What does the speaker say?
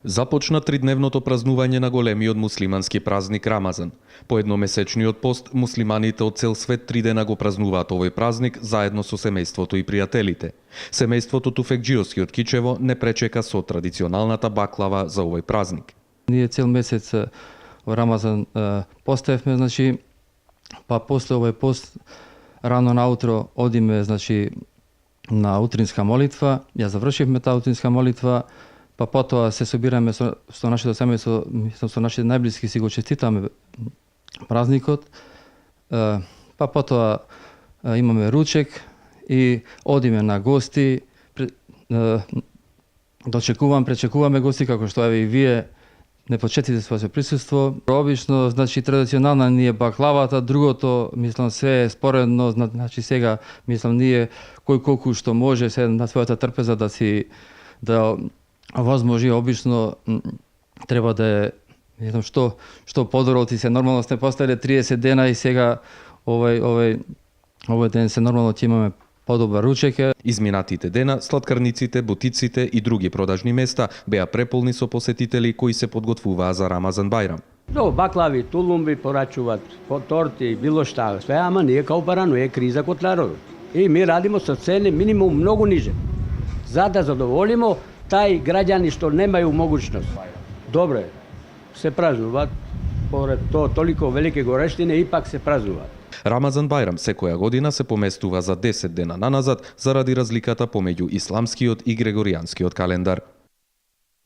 Започна тридневното празнување на големиот муслимански празник Рамазан. По едномесечниот пост, муслиманите од цел свет 3 дена го празнуваат овој празник заедно со семејството и пријателите. Семејството Туфекџиовски од Кичево не пречека со традиционалната баклава за овој празник. Ние цел месец во Рамазан поставивме, па после овој пост рано наутро одиме, на утринска молитва. Ја завршивме таа утринска молитва, па потоа се собираме со нашето семејство, со нашите најблиски, си го честитаме празникот. Па потоа имаме ручек и одиме на гости. Пречекуваме гости, како што еве и вие не почетите своето присуство. Обично, традиционална ни е баклавата, другото, све е споредно, сега, ние кој колку што може се на својата трпеза да возможи. Обично треба да е, што подобро ти се нормално сте поставиле 30 дена и сега овој ден се нормално ќе имаме подобар ручек. Изминатите дена, сладкарниците, бутиците и други продажни места беа преполни со посетители кои се подготвуваа за Рамазан Бајрам. Баклави, тулумби порачуваат, торти, било шта, све, ама ние као барано е криза код народот. И ми радимо со цени минимум многу ниже, за да задоволимо тај граѓани што немају могучност. Добре, се празнуваат, поред тоа толико велики горештини, ипак се празнуваат. Рамазан Бајрам секоја година се поместува за 10 дена наназад заради разликата помеѓу исламскиот и грегоријанскиот календар.